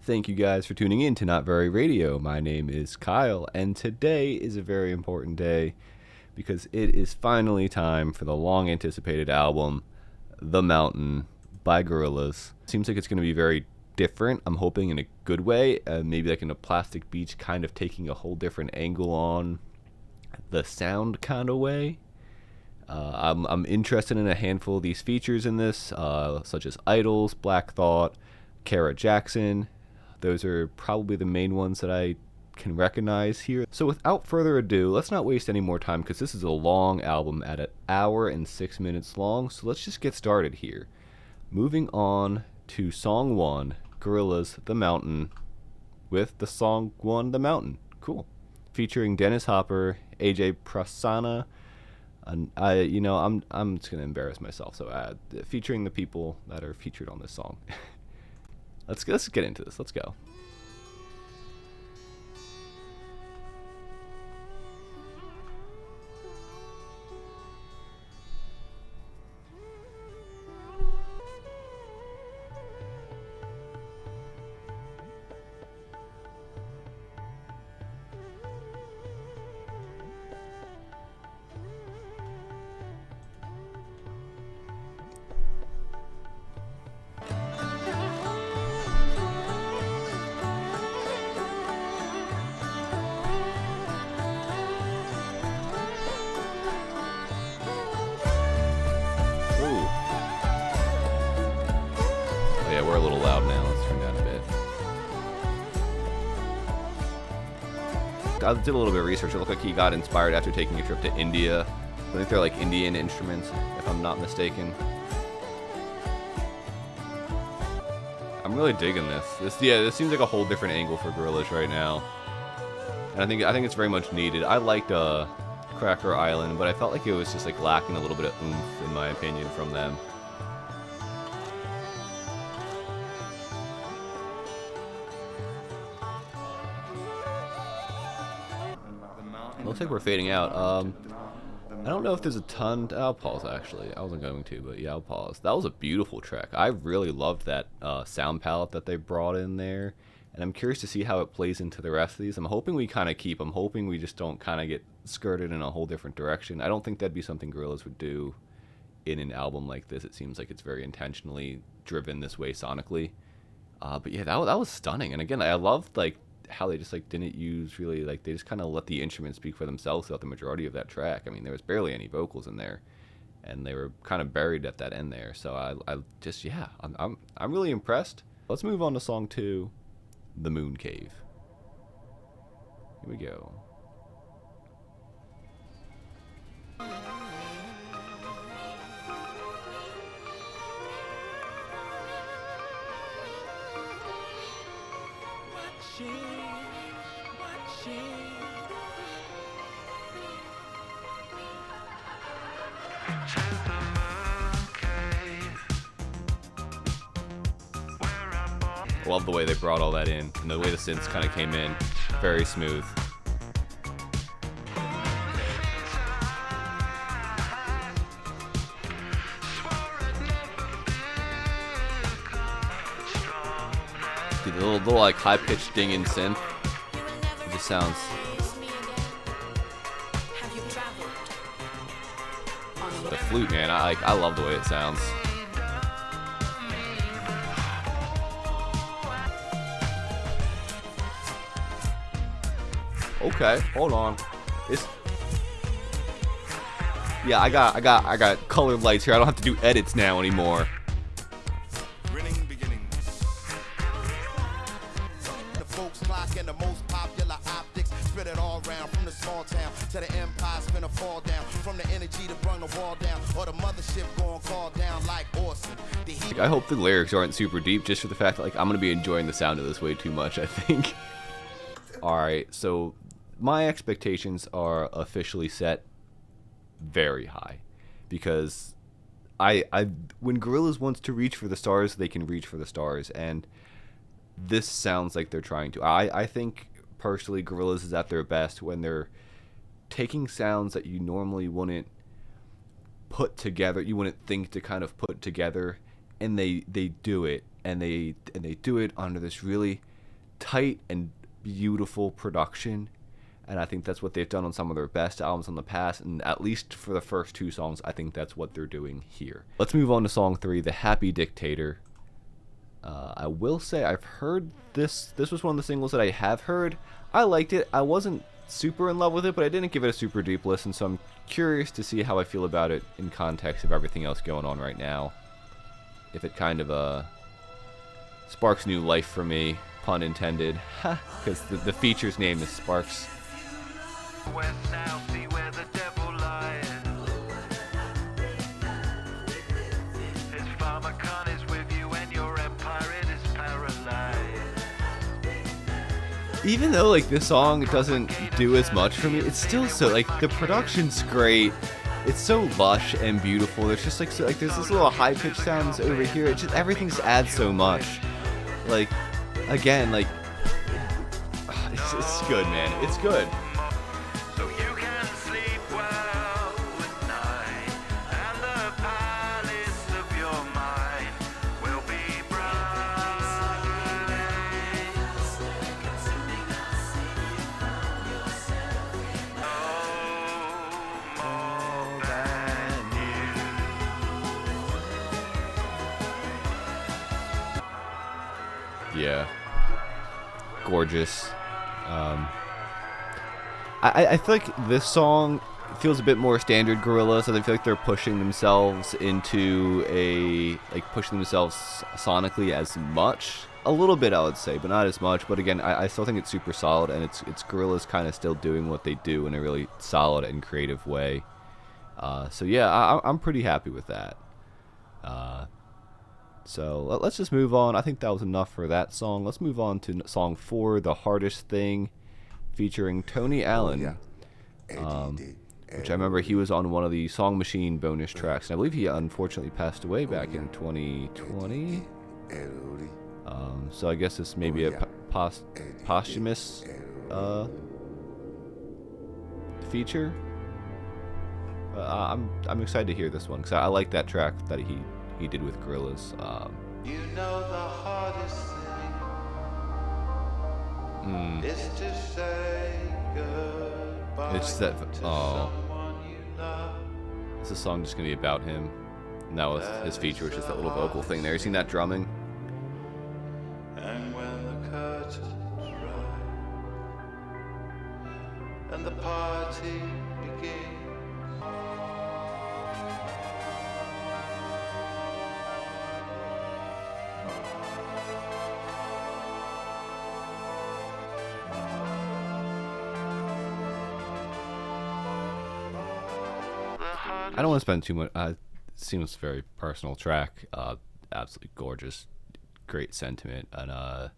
Thank you guys for tuning in to Not Very Radio. My name is Kyle, and today is a very important day because it is finally time for the long anticipated album, The Mountain by Gorillaz. Seems like it's going to be very different. I'm hoping in a good way, maybe like in a Plastic Beach kind of taking a whole different angle on the sound kind of way. I'm interested in a handful of these features in this, such as Idols, Black Thought, Kara Jackson. Those are probably the main ones that I can recognize here. So without further ado, let's not waste any more time because this is a long album at 1 hour and 6 minutes long. So let's just get started here. Moving on to song 1, Gorillaz, The Mountain, with the song 1, The Mountain. Cool. Featuring Dennis Hopper, AJ Prasanna. I'm just gonna embarrass myself. So featuring the people that are featured on this song. Let's get into this. Let's go. We're a little loud now. Let's turn down a bit. I did a little bit of research. It looked like he got inspired after taking a trip to India. I think they're like Indian instruments, if I'm not mistaken. I'm really digging this. This seems like a whole different angle for Gorillaz right now, and I think it's very much needed. I liked Cracker Island, but I felt like it was just like lacking a little bit of oomph, in my opinion, from them. Looks like we're fading out. I don't know if there's a ton. I'll pause, actually. I wasn't going to, but yeah, I'll pause. That was a beautiful track. I really loved that sound palette that they brought in there, and I'm curious to see how it plays into the rest of these. I'm hoping we kind of keep. I'm hoping we just don't kind of get skirted in a whole different direction. I don't think that'd be something Gorillaz would do in an album like this. It seems like it's very intentionally driven this way sonically. But yeah, that was stunning. And again, I loved like how they just like didn't use really, like they just kind of let the instruments speak for themselves throughout the majority of that track. I mean, there was barely any vocals in there, and they were kind of buried at that end there. So I'm really impressed. Let's move on to song 2, The Moon Cave. Here we go. Love the way they brought all that in, and the way the synths kind of came in, very smooth. Dude, the little like high-pitched ding-in synth, it just sounds. The flute, man, I love the way it sounds. Okay, hold on. Yeah, I got colored lights here. I don't have to do edits now anymore. The folks clocking the most popular optics, spread it all around from the small town to the empire, finna fall down from the energy to bring the wall down, or the mothership going call down like Orson. I hope the lyrics aren't super deep, just for the fact that like I'm gonna be enjoying the sound of this way too much, I think. All right, so my expectations are officially set very high, because when Gorillaz wants to reach for the stars, they can reach for the stars, and this sounds like they're trying to. I think personally Gorillaz is at their best when they're taking sounds that you normally wouldn't put together, you wouldn't think to kind of put together, and they do it, and they do it under this really tight and beautiful production, and I think that's what they've done on some of their best albums in the past, and at least for the first two songs, I think that's what they're doing here. Let's move on to song 3, The Happy Dictator. I will say I've heard this. This was one of the singles that I have heard. I liked it. I wasn't super in love with it, but I didn't give it a super deep listen, so I'm curious to see how I feel about it in context of everything else going on right now. If it kind of sparks new life for me, pun intended, because the feature's name is Sparks. Even though like this song doesn't do as much for me, it's still so like the production's great. It's so lush and beautiful. There's just like there's this little high pitched sounds over here. It just everything just adds so much. Like again, like it's good, man. It's good. Yeah, gorgeous. I feel like this song feels a bit more standard Gorillaz. I feel like they're pushing themselves into pushing themselves sonically as much. A little bit, I would say, but not as much. But again, I still think it's super solid, and it's Gorillaz kind of still doing what they do in a really solid and creative way. So yeah, I'm pretty happy with that. So let's just move on. I think that was enough for that song. Let's move on to song 4, The Hardest Thing, featuring Tony Allen, which I remember he was on one of the Song Machine bonus tracks, and I believe he unfortunately passed away back in 2020. So I guess this may be a posthumous feature. I'm excited to hear this one because I like that track that he did with Gorillaz. You know the hardest thing is to say goodbye. It's that is this song just gonna be about him? And that was his feature, which is that little vocal thing there. You seen that drumming? And when the curtains rise and the party begins. I don't want to spend too much. It seems a very personal track. Absolutely gorgeous, great sentiment, and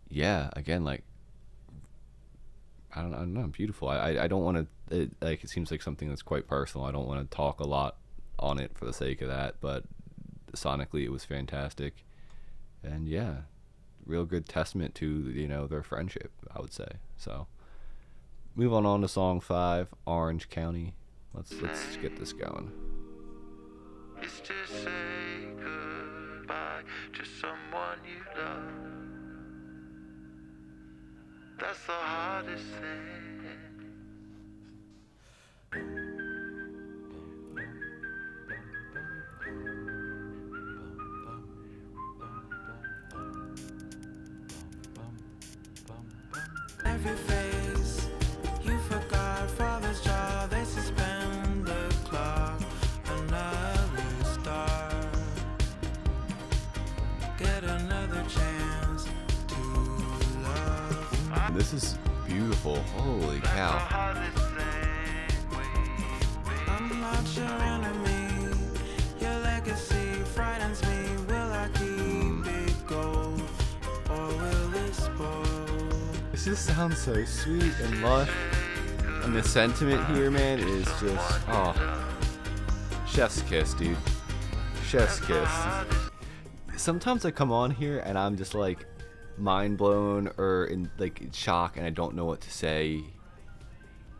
yeah, again, like I don't know, beautiful. I don't want to. It seems like something that's quite personal. I don't want to talk a lot on it for the sake of that, but sonically, it was fantastic, and yeah, real good testament to their friendship, I would say. So, move on to song 5, Orange County. Let's get this going. Is to say goodbye to someone you love. That's the hardest thing. Every face you forgot, father's child, they suspend the clock. Another star, get another chance to love. This is beautiful. Holy cow. I'm not your enemy, your legacy frightens me. Will I keep it gold, or will it spoil? This just sounds so sweet and lush, and the sentiment here, man, is just chef's kiss, dude. Chef's kiss. Sometimes I come on here and I'm just like mind blown or in shock, and I don't know what to say.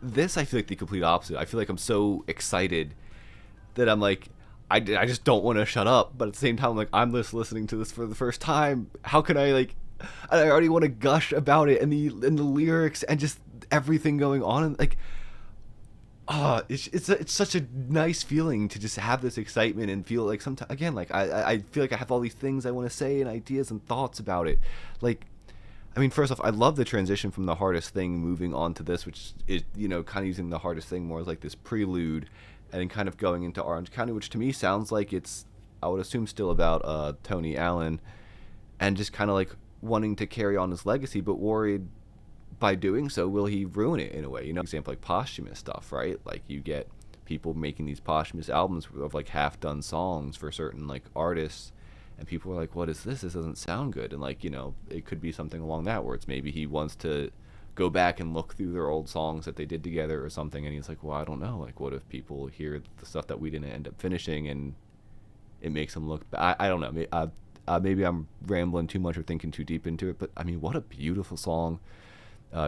This, I feel like the complete opposite. I feel like I'm so excited that I'm like, I just don't want to shut up, but at the same time, I'm like, I'm just listening to this for the first time. How can I I already want to gush about it and the lyrics and just everything going on, and like, it's such a nice feeling to just have this excitement and feel like sometimes again, like I feel like I have all these things I want to say and ideas and thoughts about it. Like, I mean, first off, I love the transition from The Hardest Thing moving on to this, which is, kind of using The Hardest Thing more as like this prelude, and then kind of going into Orange County, which to me sounds like it's, I would assume, still about Tony Allen, and just kind of like wanting to carry on his legacy, but worried by doing so, will he ruin it in a way? Example like posthumous stuff, right? Like, you get people making these posthumous albums of like half-done songs for certain like artists, and people are like, what is this? This doesn't sound good. And like, it could be something along that, where it's maybe he wants to go back and look through their old songs that they did together or something, and he's like, well, I don't know, like, what if people hear the stuff that we didn't end up finishing and it makes them look I don't know. Maybe I'm rambling too much or thinking too deep into it, but I mean, what a beautiful song.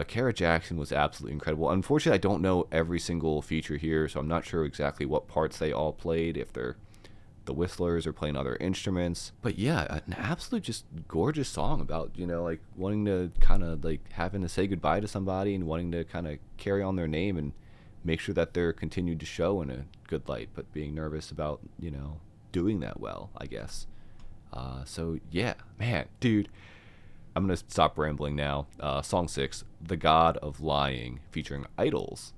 Kara Jackson was absolutely incredible. Unfortunately, I don't know every single feature here, so I'm not sure exactly what parts they all played, if they're the whistlers or playing other instruments. But yeah, an absolute just gorgeous song about, like wanting to kind of like having to say goodbye to somebody and wanting to kind of carry on their name and make sure that they're continued to show in a good light, but being nervous about, doing that well, I guess. So yeah, man, dude, I'm going to stop rambling now. Song 6, The God of Lying, featuring Idols.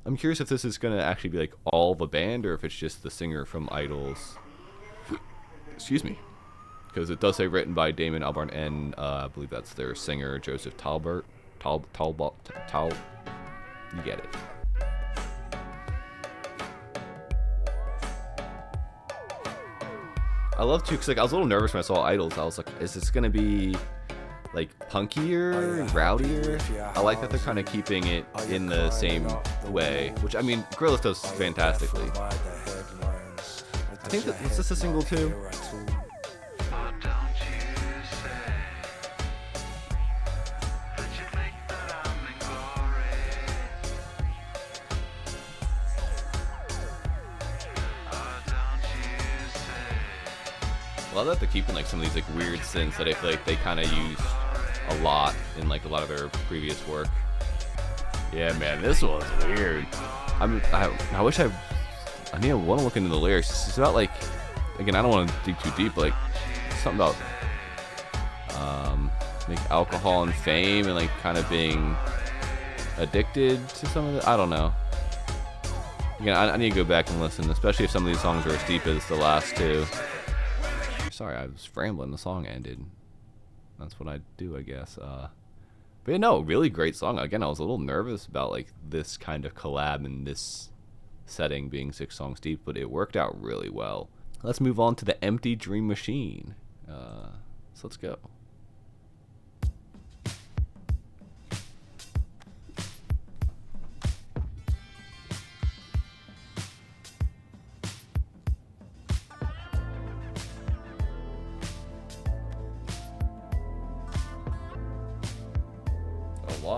I'm curious if this is going to actually be like all the band, or if it's just the singer from Idols. Excuse me. Because it does say written by Damon Albarn and I believe that's their singer, Joseph Talbot. You get it. I love too, because like I was a little nervous when I saw Idols. I was like, is this gonna be like punkier, rowdier? I like that they're kind of keeping it in the same way, which I mean, Gorillaz does fantastically. I think that was this a single too? I love that they're keeping like some of these like weird synths that I feel like they kind of used a lot in like a lot of their previous work. Yeah, man, this one's weird. I wish I want to look into the lyrics. It's about like, again, I don't want to dig too deep, but like something about like alcohol and fame and like kind of being addicted to some of it. I don't know. Again, I need to go back and listen, especially if some of these songs are as deep as the last two. Sorry, I was rambling. The song ended. That's what I do, I guess. But yeah, no, really great song. Again, I was a little nervous about like this kind of collab in this setting being 6 songs deep, but it worked out really well. Let's move on to the Empty Dream Machine. So let's go.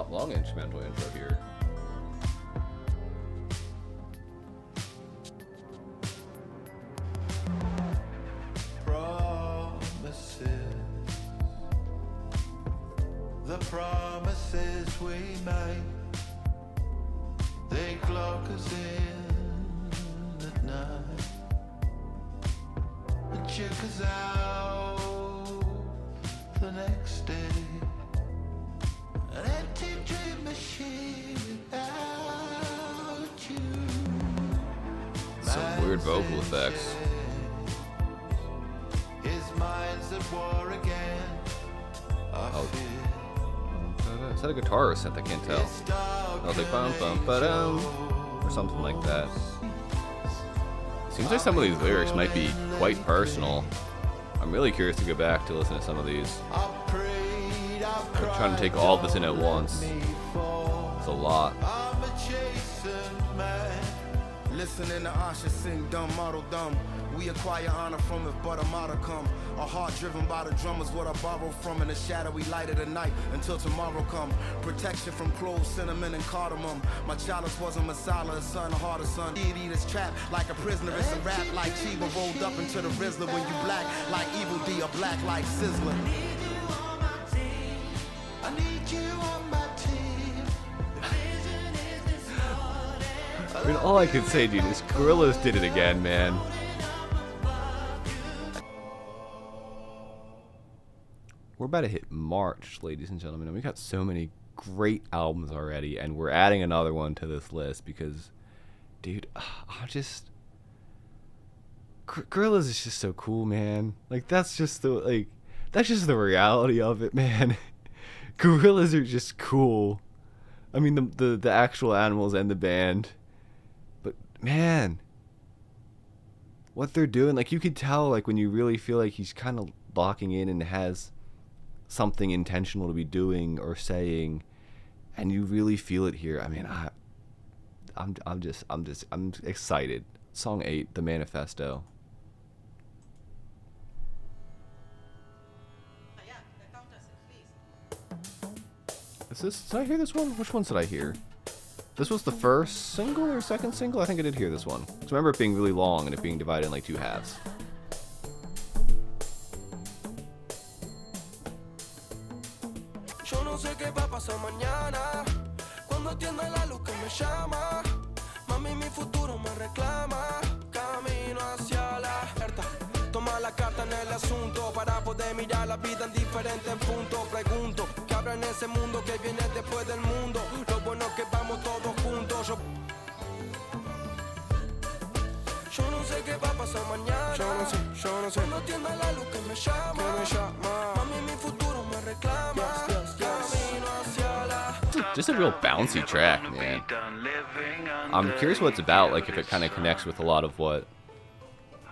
Long instrumental intro here. Promises, the promises we make, they clock us in at night and check us out the next day. An empty dream machine without you. Some weird vocal effects. His mind's at war again. Is that a guitar or a synth? I can't tell. I was like bum bum ba-dum or something like that. Seems like some of these lyrics might be quite personal. I'm really curious to go back to listen to some of these. I'm trying to take all of this in at once. It's a lot. I'm a chastened man. Listening to Asha sing dumb, model dumb. We acquire honor from it, but a model come. A heart driven by the drummers, what I borrow from in the shadowy light of the night until tomorrow come. Protection from cloves, cinnamon, and cardamom. My chalice was a masala, a son, a harder son. Eat is trapped like a prisoner. It's a rap like Chiba rolled up into the Rizzler. When you black like Evil D, or black like Sizzler. I mean, all I can say, dude, is Gorillaz did it again, man. We're about to hit March, ladies and gentlemen, and we got so many great albums already, and we're adding another one to this list because, dude, Gorillaz is just so cool, man. Like, that's just the reality of it, man. Gorillaz are just cool. I mean, the actual animals and the band. But, man, what they're doing, like, you could tell, like, when you really feel like he's kind of locking in and has something intentional to be doing or saying, and you really feel it here. I mean, I'm excited. Song 8, The Manifesto. Did I hear this one? Which ones did I hear? This was the first single or second single? I think I did hear this one. I remember it being really long and it being divided in like 2 halves. Yo no sé qué va a pasar mañana, cuando atienda la luz que me llama, mami mi futuro me reclama, camino hacia la alerta, toma la carta en el asunto, para poder mirar la vida en diferentes puntos, pregunto, ¿qué habrá en ese mundo que viene después del mundo? Lo bueno es que vamos todos juntos, yo no sé qué va a pasar mañana, yo no sé, cuando atienda la luz que me llama, mami mi futuro me reclama, camino hacia la... Just a real bouncy track, man. I'm curious what it's about, like if it kind of connects with a lot of what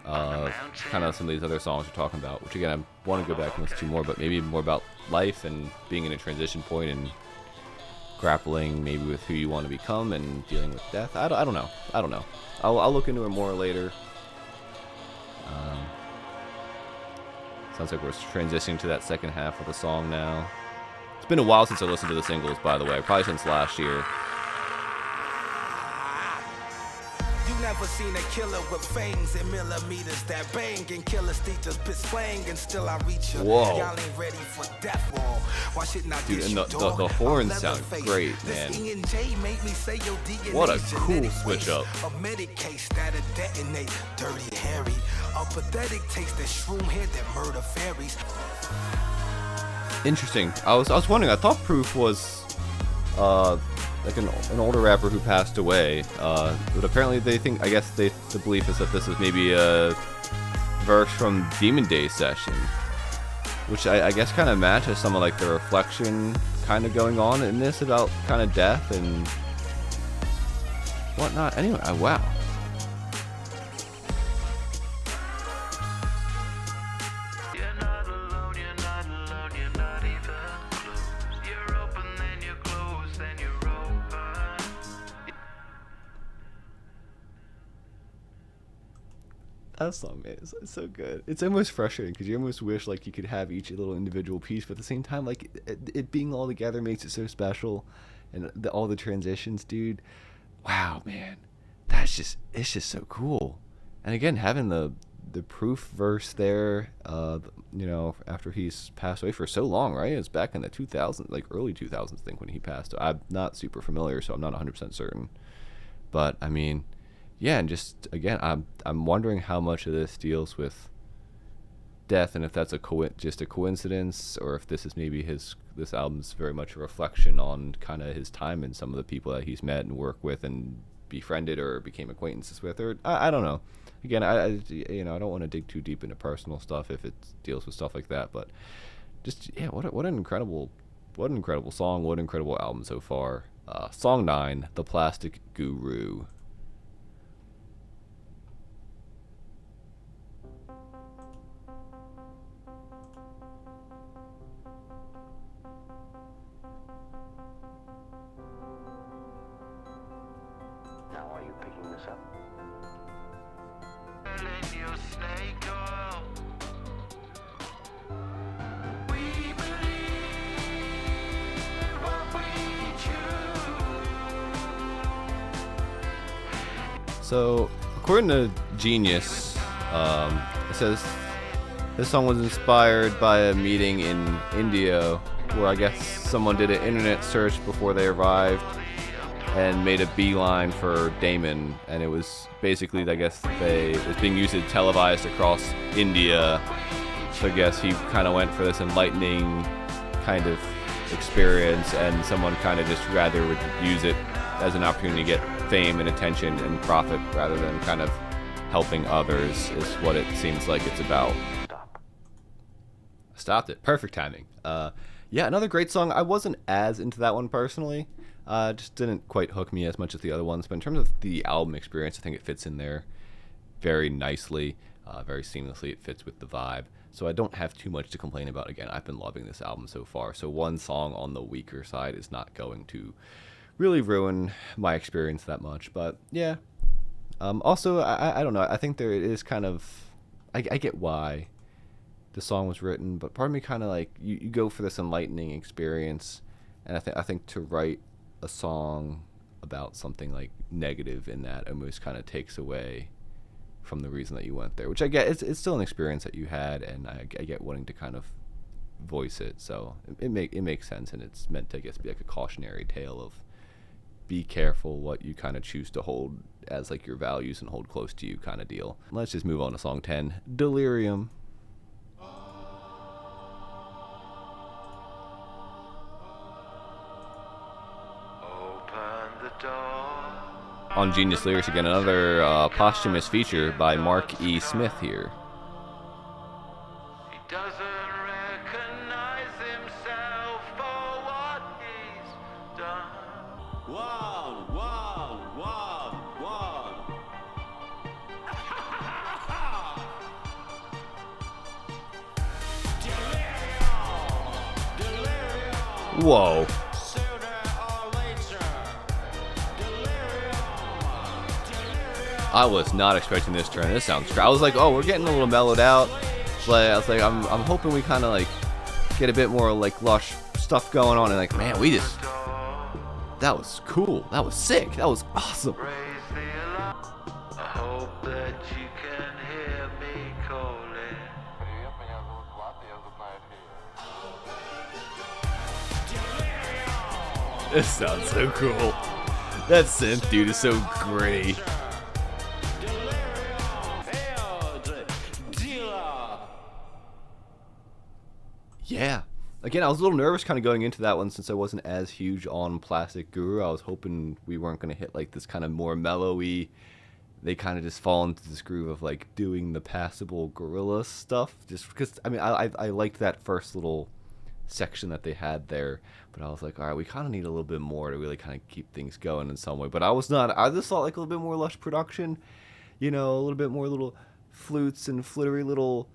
kind of some of these other songs we're talking about, which again I want to go back and listen to more, but maybe more about life and being in a transition point and grappling maybe with who you want to become and dealing with death. I don't know. I'll look into it more later. Sounds like we're transitioning to that second half of the song now. It's been a while since I listened to the singles, by the way, probably since last year. Never seen a killer with fangs and millimeters that bang and killer teachers piss slang and still I reach you. Whoa. Y'all ain't ready for death wall. Why shouldn't I Dude, get and you, the dog? horns I'm sound Leatherface. great, man. This E&J made me say your DNA What a cool genetic switch waste. up. A medic case that'll detonate. Dirty Harry. A pathetic taste that shroom head that murder fairies. Interesting. I was wondering. I thought Proof was like an older rapper who passed away. But apparently they think. I guess the belief is that this is maybe a verse from Demon Day Session, which I guess kind of matches some of like the reflection kind of going on in this about kind of death and whatnot. Anyway, wow. That song, man, is so good. It's almost frustrating because you almost wish like you could have each little individual piece, but at the same time, like it being all together makes it so special, and all the transitions, dude. Wow, man, it's just so cool. And again, having the Proof verse there, you know, after he's passed away for so long, right? It's back in the 2000s, like early 2000s, I think, when he passed. I'm not super familiar, so I'm not 100% certain, but I mean. Yeah, and just again, I'm wondering how much of this deals with death, and if that's just a coincidence, or if this is maybe this album's very much a reflection on kind of his time and some of the people that he's met and worked with and befriended or became acquaintances with, or I don't know. Again, I don't want to dig too deep into personal stuff if it deals with stuff like that, but just yeah, what an incredible song, what an incredible album so far. Song 9, The Plastic Guru. So, according to Genius, it says this song was inspired by a meeting in India where I guess someone did an internet search before they arrived and made a beeline for Damon, and it was basically, I guess, it was being used and televised across India. So I guess he kind of went for this enlightening kind of experience, and someone kind of just rather would use it as an opportunity to get fame and attention and profit rather than kind of helping others is what it seems like it's about. Stopped it. Perfect timing. Yeah, another great song. I wasn't as into that one personally. Just didn't quite hook me as much as the other ones. But in terms of the album experience, I think it fits in there very nicely, very seamlessly. It fits with the vibe. So I don't have too much to complain about. Again, I've been loving this album so far. So one song on the weaker side is not going to really ruin my experience that much. But yeah. Also, I don't know. I think there is kind of... I get why the song was written, but part of me kind of like you go for this enlightening experience, and I think to write a song about something like negative in that almost kind of takes away from the reason that you went there, which I get it's still an experience that you had, and I get wanting to kind of voice it, so it makes sense, and it's meant to, I guess, be like a cautionary tale of be careful what you kind of choose to hold as like your values and hold close to you kind of deal. Let's just move on to song 10, Delirium. On Genius Lyrics again, another posthumous feature by Mark E. Smith here. He doesn't recognize himself for what he's done. One. Whoa. I was not expecting this turn. This sounds great. I was like, oh, we're getting a little mellowed out. But I was like, I'm hoping we kind of like get a bit more like lush stuff going on. And like, man, that was cool. That was sick. That was awesome. I hope that you can hear me calling. This sounds so cool. That synth dude is so gritty. Yeah. Again, I was a little nervous kind of going into that one since I wasn't as huge on Plastic Guru. I was hoping we weren't going to hit like this kind of more mellowy. They kind of just fall into this groove of like doing the passable Gorillaz stuff. Just because, I mean, I liked that first little section that they had there. But I was like, all right, we kind of need a little bit more to really kind of keep things going in some way. But I just thought like a little bit more lush production. You know, a little bit more little flutes and flittery little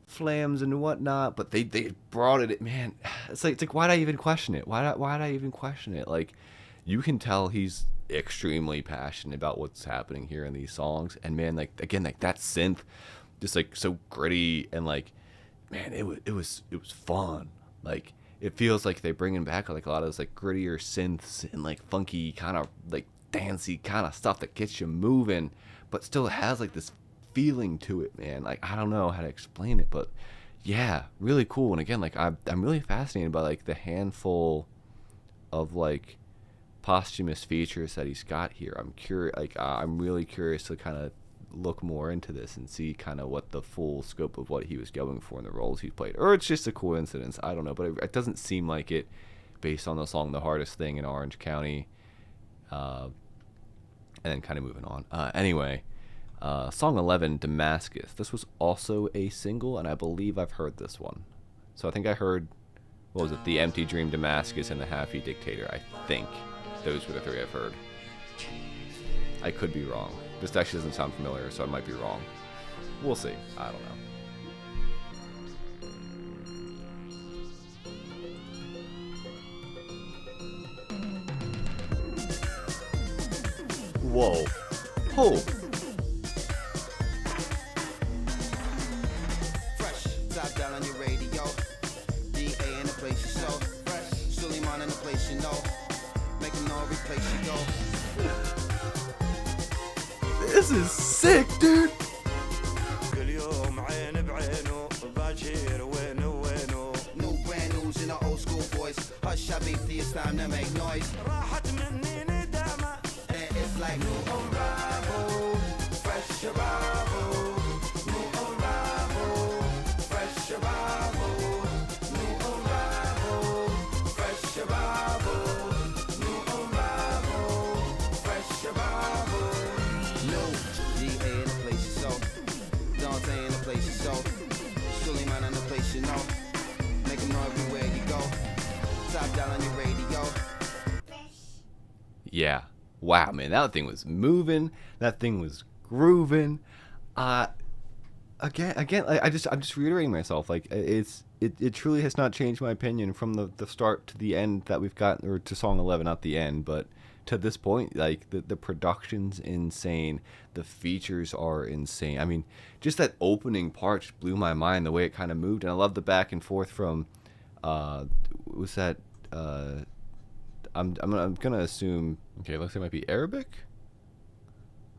flams and whatnot, but they brought it, man. It's like why'd I even question it? Why'd I even question it? Like, you can tell he's extremely passionate about what's happening here in these songs, and man, like again, like that synth, just like so gritty, and like, man, it was fun. Like, it feels like they're bringing back like a lot of those like grittier synths and like funky kind of like dancey kind of stuff that gets you moving, but still has like this feeling to it, man. Like, I don't know how to explain it, but yeah, really cool. And again, like I'm really fascinated by like the handful of like posthumous features that he's got here. I'm curious, like I'm really curious to kind of look more into this and see kind of what the full scope of what he was going for in the roles he's played, or it's just a coincidence. I don't know, but it doesn't seem like it based on the song "The Hardest Thing" in Orange County. And then kind of moving on. Anyway. Song 11, Damascus. This was also a single, and I believe I've heard this one. So I think I heard, what was it, The Empty Dream, Damascus, and The Happy Dictator. I think those were the three I've heard. I could be wrong. This actually doesn't sound familiar, so I might be wrong. We'll see. I don't know. Whoa. Oh. Top down on your radio. DA in the place you show. Suleiman in the place you know. Making no replace you go. This is sick, dude. New brand news in the old school voice. Hush, I beat the it's time to make noise. like new arrival, fresh arrival, new arrival, fresh arrival, new arrival, fresh arrival, new arrival, fresh arrival. New GA in the place you saw, Dante in the place you saw, Suleiman in the place you know. Make them know everywhere you go. Top down on your radio. Yeah. Wow, man, that thing was moving. That thing was grooving. Again, I'm just reiterating myself. Like, it truly has not changed my opinion from the start to the end that we've got, or to song 11, not the end, but to this point. Like, the production's insane. The features are insane. I mean, just that opening part just blew my mind, the way it kind of moved. And I love the back and forth from, was that, I'm gonna assume, okay, it looks like it might be Arabic.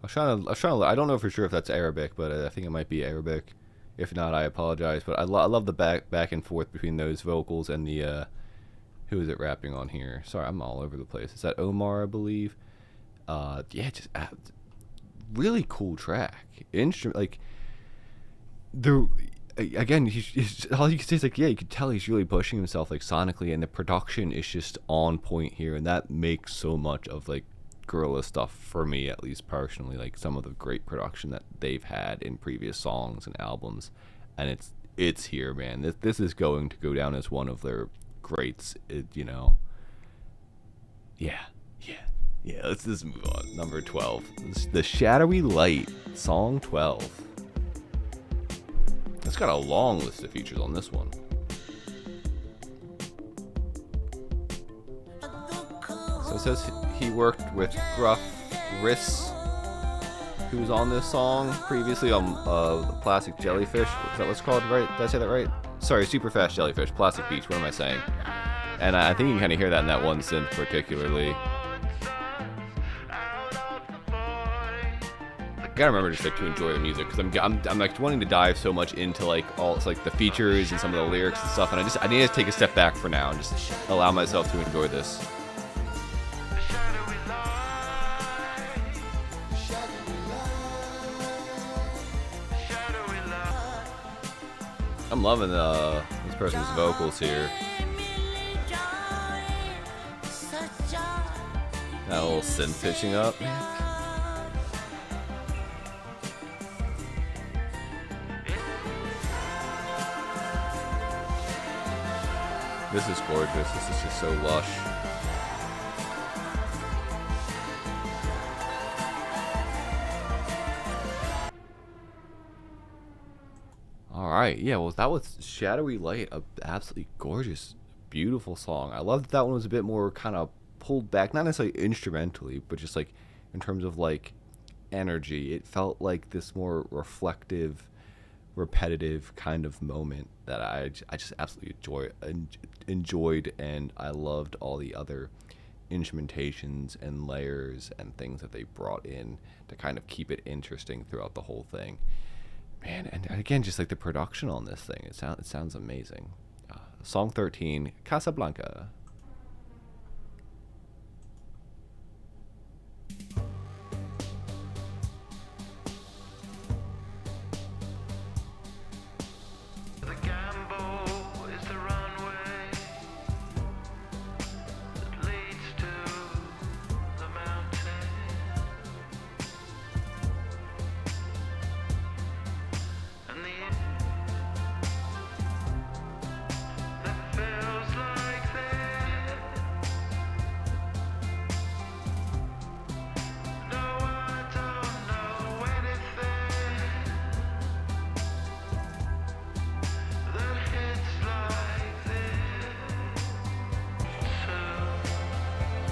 I don't know for sure if that's Arabic, but I think it might be Arabic. If not, I apologize. But I love the back and forth between those vocals and the, who is it rapping on here? Sorry, I'm all over the place. Is that Omar, I believe? Yeah, just really cool track. Instrument, like, again, he's all you can say is like, yeah, you can tell he's really pushing himself, like, sonically, and the production is just on point here, and that makes so much of, like, Gorillaz stuff for me, at least personally, like some of the great production that they've had in previous songs and albums, and it's here, man. This is going to go down as one of their greats, you know. Yeah. Let's just move on. Number 12, the Shadowy Light, song 12. It's got a long list of features on this one. So it says he worked with Gruff Rhys, who was on this song previously on the Plastic Jellyfish. Is that what's called, right? Did I say that right? Sorry, Super Fast Jellyfish, Plastic Beach. What am I saying? And I think you can kind of hear that in that one synth particularly. I gotta remember just like to enjoy the music, because I'm like wanting to dive so much into like all, it's like the features and some of the lyrics and stuff, and I need to take a step back for now and just allow myself to enjoy this. I'm loving this person's vocals here. That little synth pitching up. This is gorgeous. This is just so lush. Alright, yeah, well, that was Shadowy Light, a absolutely gorgeous, beautiful song. I love that one was a bit more kind of pulled back, not necessarily instrumentally, but just like in terms of like energy. It felt like this more reflective, repetitive kind of moment that I just absolutely enjoyed, and I loved all the other instrumentations and layers and things that they brought in to kind of keep it interesting throughout the whole thing. Man, and again, just like the production on this thing, it sounds amazing. Song 13, Casablanca.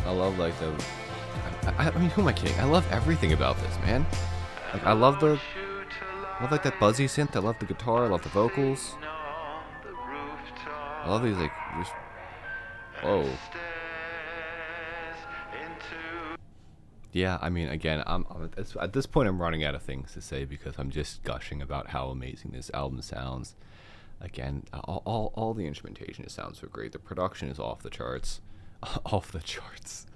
I love like the, I mean, who am I kidding? I love everything about this, man. Like I love like that buzzy synth. I love the guitar. I love the vocals. I love these like, just, whoa. Yeah, I mean, again, at this point I'm running out of things to say because I'm just gushing about how amazing this album sounds. Again, all the instrumentation just sounds so great. The production is off the charts. Off the charts.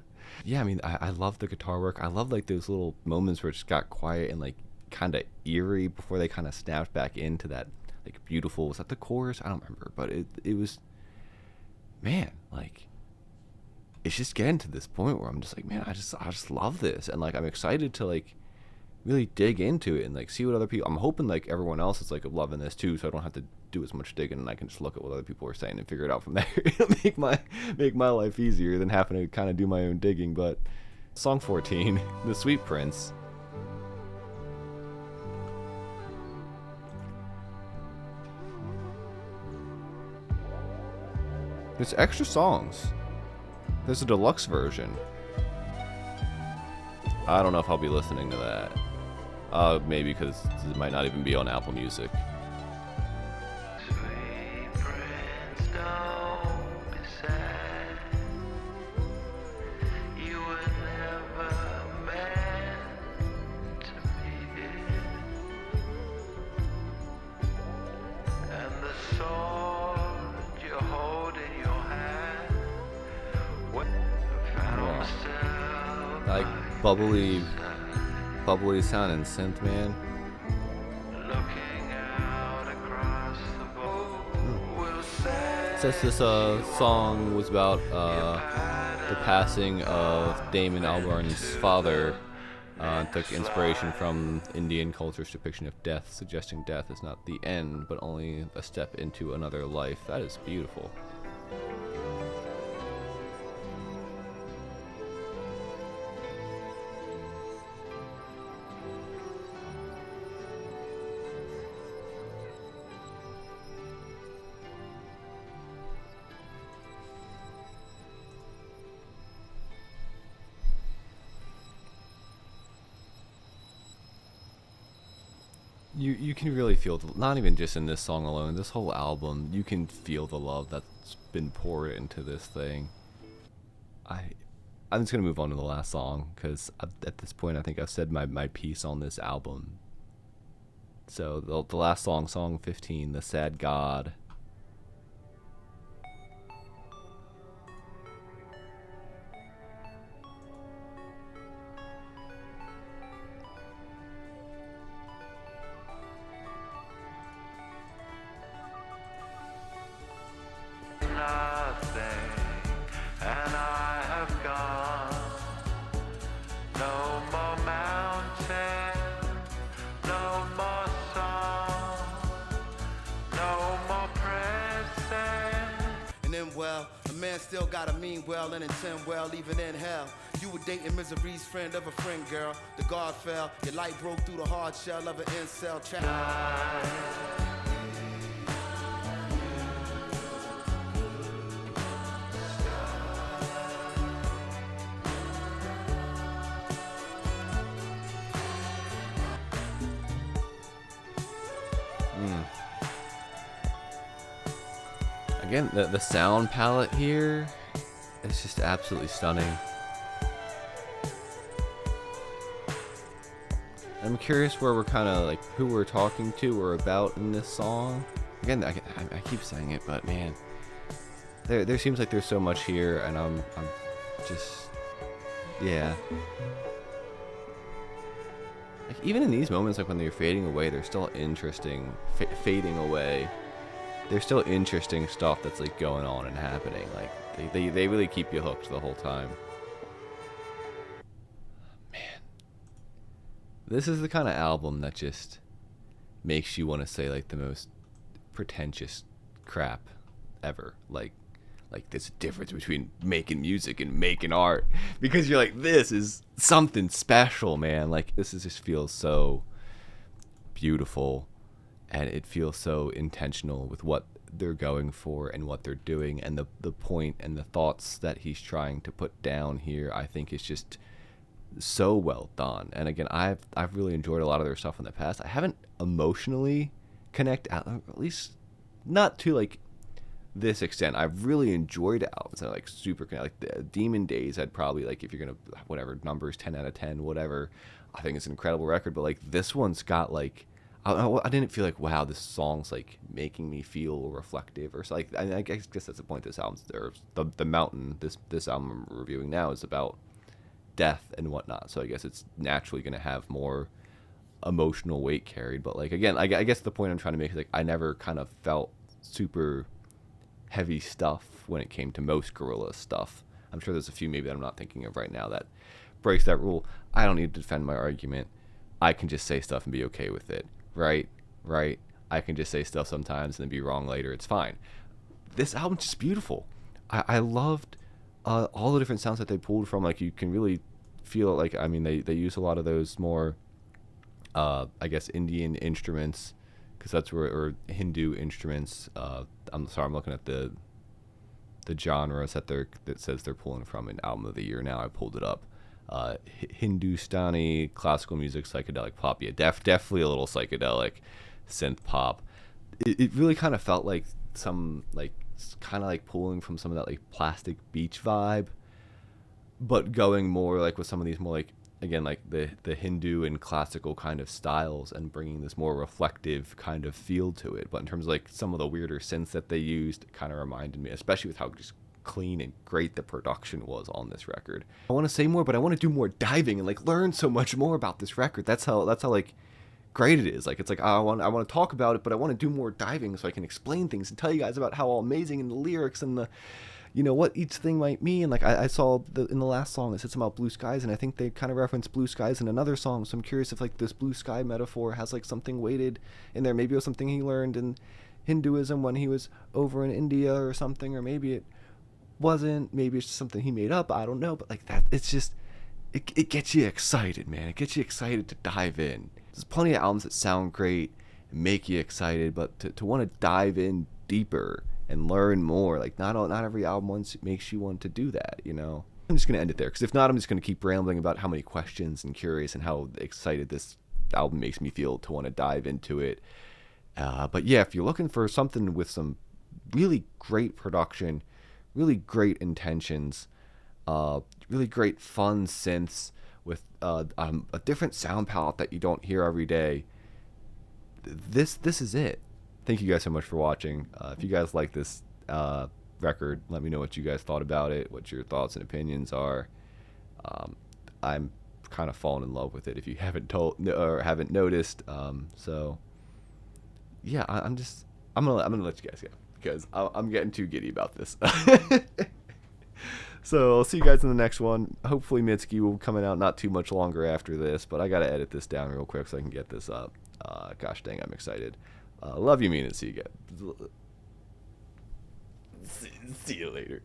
Yeah, I mean, I love the guitar work. I love like those little moments where it just got quiet and like kind of eerie before they kind of snapped back into that like beautiful. Was that the chorus? I don't remember, but it was, man, like it's just getting to this point where I'm just like, man, I just love this, and like I'm excited to like really dig into it and like see what other people. I'm hoping like everyone else is like loving this too, so I don't have to do as much digging and I can just look at what other people are saying and figure it out from there. It'll make my life easier than having to kind of do my own digging. But song 14, The Sweet Prince. There's extra songs. There's a deluxe version. I don't know if I'll be listening to that. Maybe because it might not even be on Apple Music. Sweet prince, don't be sad. You were never meant to be here. And the sword you hold in your hand, found still Like bubbly sound and synth, man. looking out across the boat. We'll say Says this song was about the passing of Damon Albarn's father. Took inspiration from Indian culture's depiction of death, suggesting death is not the end, but only a step into another life. That is beautiful. You can really feel not even just in this song alone, this whole album, you can feel the love that's been poured into this thing. I'm just gonna move on to the last song because at this point I think I've said my piece on this album. So the last song 15, The Sad God. nothing, and I have gone. No more mountain, no more song, no more present. And then, well, a man still got a mean well and intend well, even in hell. You were dating misery's friend of a friend, girl. The guard fell, your light broke through the hard shell of an incel trap. Again, the sound palette here is just absolutely stunning. I'm curious where we're kind of like who we're talking to or about in this song. Again, I keep saying it, but man, there seems like there's so much here, and I'm just, yeah. Like even in these moments, like when they're fading away, they're still interesting. Fading away, there's still interesting stuff that's like going on and happening. Like they really keep you hooked the whole time. Man, this is the kind of album that just makes you want to say like the most pretentious crap ever. Like there's a difference between making music and making art, because you're like, this is something special, man. Like just feels so beautiful, and it feels so intentional with what they're going for and what they're doing, and the point and the thoughts that he's trying to put down here, I think is just so well done. And again, I've really enjoyed a lot of their stuff in the past. I haven't emotionally connected, at least not to like this extent. I've really enjoyed albums that are like super like the Demon Days. I'd probably like, if you're gonna whatever numbers, 10 out of 10, whatever, I think it's an incredible record. But like this one's got like, I didn't feel like, wow, this song's like making me feel reflective or so. I guess that's the point. This album's there. The Mountain. This album I'm reviewing now is about death and whatnot. So I guess it's naturally going to have more emotional weight carried. But like again, I guess the point I'm trying to make is like I never kind of felt super heavy stuff when it came to most Gorillaz stuff. I'm sure there's a few maybe that I'm not thinking of right now that breaks that rule. I don't need to defend my argument. I can just say stuff and be okay with it, right? I can just say stuff sometimes and then be wrong later. It's fine. This album's just beautiful. I loved all the different sounds that they pulled from. Like you can really feel it. Like I mean, they use a lot of those more, I guess, Indian instruments, because that's where, or Hindu instruments. I'm sorry, I'm looking at the genres that says they're pulling from an album of the year. Now I pulled it up. Hindustani, classical music, psychedelic pop. Yeah, definitely a little psychedelic synth pop. It really kind of felt like some like kind of like pulling from some of that like Plastic Beach vibe, but going more like with some of these more like, again, like the Hindu and classical kind of styles, and bringing this more reflective kind of feel to it. But in terms of like some of the weirder synths that they used, it kind of reminded me, especially with how just clean and great the production was on this record. I want to say more, but I want to do more diving and like learn so much more about this record. That's how like great it is. Like it's like I want to talk about it, but I want to do more diving so I can explain things and tell you guys about how amazing, and the lyrics and the, you know, what each thing might mean. Like I saw in the last song it said something about blue skies, and I think they kind of reference blue skies in another song. So I'm curious if like this blue sky metaphor has like something weighted in there. Maybe it was something he learned in Hinduism when he was over in India or something, or maybe it wasn't. Maybe it's just something he made up. I don't know. But like that, it's just it gets you excited, man. It gets you excited to dive in. There's plenty of albums that sound great and make you excited, but to want to dive in deeper and learn more, like not every album makes you want to do that, you know. I'm just going to end it there, because if not, I'm just going to keep rambling about how many questions and curious and how excited this album makes me feel to want to dive into it. But yeah, if you're looking for something with some really great production, really great intentions, really great fun synths with a different sound palette that you don't hear every day, this is it. Thank you guys so much for watching. If you guys like this record, let me know what you guys thought about it, what your thoughts and opinions are. I'm kind of falling in love with it, if you haven't noticed. So yeah, I'm gonna let you guys go, because I'm getting too giddy about this. So I'll see you guys in the next one. Hopefully Mitski will be coming out not too much longer after this, but I gotta edit this down real quick so I can get this up. Gosh dang, I'm excited. Love you, mean it. See you guys. See you later.